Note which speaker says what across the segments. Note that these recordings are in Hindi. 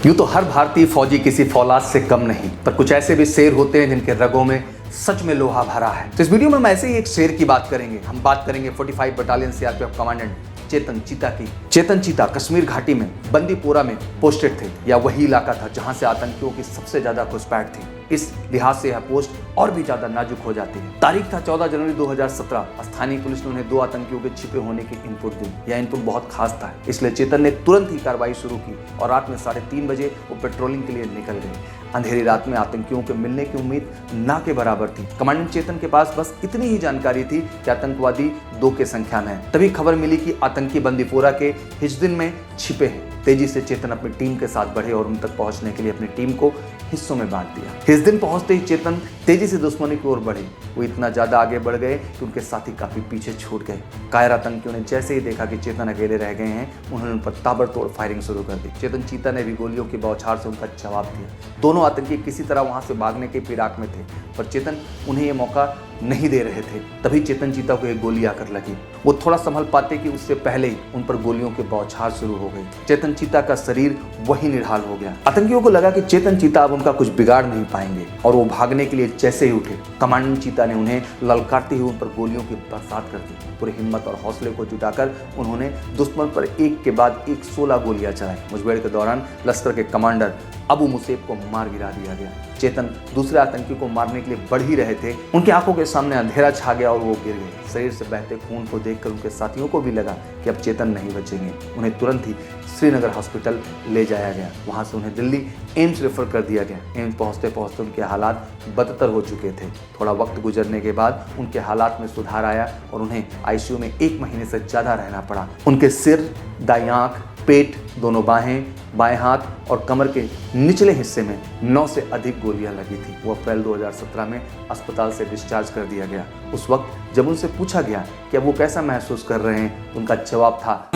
Speaker 1: यूं तो हर भारतीय फौजी किसी फौलाद से कम नहीं, पर कुछ ऐसे भी शेर होते हैं जिनके रगों में सच में लोहा भरा है। तो इस वीडियो में हम ऐसे ही एक शेर की बात करेंगे। हम बात करेंगे 45 बटालियन सीआरपीएफ कमांडेंट चेतन चीता की। चेतन चीता कश्मीर घाटी में बंदीपोरा में पोस्टेड थे, या वही इलाका था जहां से आतंकियों की सबसे ज्यादा घुसपैठ थी। इस लिहाज से यह पोस्ट और भी ज्यादा नाजुक हो जाती है। तारीख था 14 जनवरी 2017। स्थानीय पुलिस ने उन्हें 2 आतंकियों के छिपे होने की इनपुट दी। यह इनपुट बहुत खास था, इसलिए चेतन ने तुरंत ही कार्रवाई शुरू की और रात में 3:30 बजे वो पेट्रोलिंग के लिए निकल गए। अंधेरी रात में आतंकियों के मिलने की उम्मीद ना के बराबर थी। कमांडेंट चेतन के पास बस इतनी ही जानकारी थी कि आतंकवादी 2 के संख्या में है। तभी खबर मिली कि आतंकी बंदीपोरा के हिजदिन में छिपे हैं। तेजी से चेतन अपनी टीम के साथ बढ़े और उन तक पहुंचने के लिए अपनी टीम को हिस्सों में बांट दिया। हिजदिन पहुंचते ही चेतन तेजी से दुश्मनी की ओर बढ़े। वो इतना ज्यादा आगे बढ़ गए कि उनके साथी काफी पीछे छूट गए। कायर आतंकियों ने जैसे ही देखा कि चेतन अकेले रह गए हैं, उन्होंने उन पर ताबड़तोड़ फायरिंग शुरू कर दी। चेतन चीता ने भी गोलियों की बौछार से उनका जवाब दिया। दोनों आतंकी किसी तरह वहां से भागने के फिराक में थे, पर चेतन उन्हें यह मौका नहीं दे रहे थे। तभी चेतन चीता को एक गोली आकर लगी। वो थोड़ा संभल पाते कि उससे पहले ही उन पर गोलियों के बौछार शुरू हो गई। चेतन चीता का शरीर वही निढाल हो गया। आतंकियों को लगा कि चेतन चीता अब उनका कुछ बिगाड़ नहीं पाएंगे और वो भागने के लिए जैसे ही उठे, कमांडेंट चीता ने उन्हें ललकारते हुए उन पर गोलियों की बरसात कर दी। पूरी हिम्मत और हौसले को जुटाकर उन्होंने दुश्मन पर एक के बाद एक 16 गोलियां चलाई। मुठभेड़ के दौरान लश्कर के कमांडर अबू मुसेब को मार गिरा दिया गया। चेतन दूसरे आतंकी को मारने के लिए बढ़ ही रहे थे, उनकी आंखों के सामने अंधेरा छा गया और वो गिर गए। शरीर से बहते खून को देखकर उनके साथियों को भी लगा कि अब चेतन नहीं बचेंगे। उन्हें तुरंत ही श्रीनगर हॉस्पिटल ले जाया गया। वहां से उन्हें दिल्ली एम्स रेफर कर दिया गया। एम्स पहुंचते पहुंचते उनके हालात बदतर हो चुके थे। थोड़ा वक्त गुजरने के बाद उनके हालात में सुधार आया और उन्हें आईसीयू में 1 महीने से ज्यादा रहना पड़ा। उनके सिर, दाईं आंख, पेट, दोनों बाहें, बाएं हाथ और कमर के निचले हिस्से में 9 से अधिक गोलियां लगी थी। वो अप्रैल 2017 में अस्पताल से डिस्चार्ज कर दिया गया। उस वक्त जब उनसे पूछा गया कि अब वो कैसा महसूस कर रहे हैं, उनका जवाब था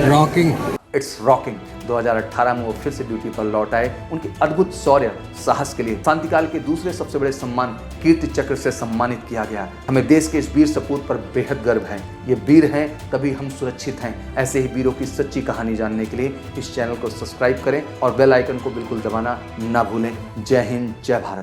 Speaker 2: रॉकिंग।
Speaker 1: It's rocking. 2018 में वो फिर से ड्यूटी पर लौट आए। उनके अद्भुत शौर्य साहस के लिए शांतिकाल के दूसरे सबसे बड़े सम्मान कीर्ति चक्र से सम्मानित किया गया। हमें देश के इस वीर सपूत पर बेहद गर्व है। ये वीर हैं तभी हम सुरक्षित हैं। ऐसे ही वीरों की सच्ची कहानी जानने के लिए इस चैनल को सब्सक्राइब करें और बेल आइकन को बिल्कुल दबाना ना भूलें। जय हिंद, जय भारत।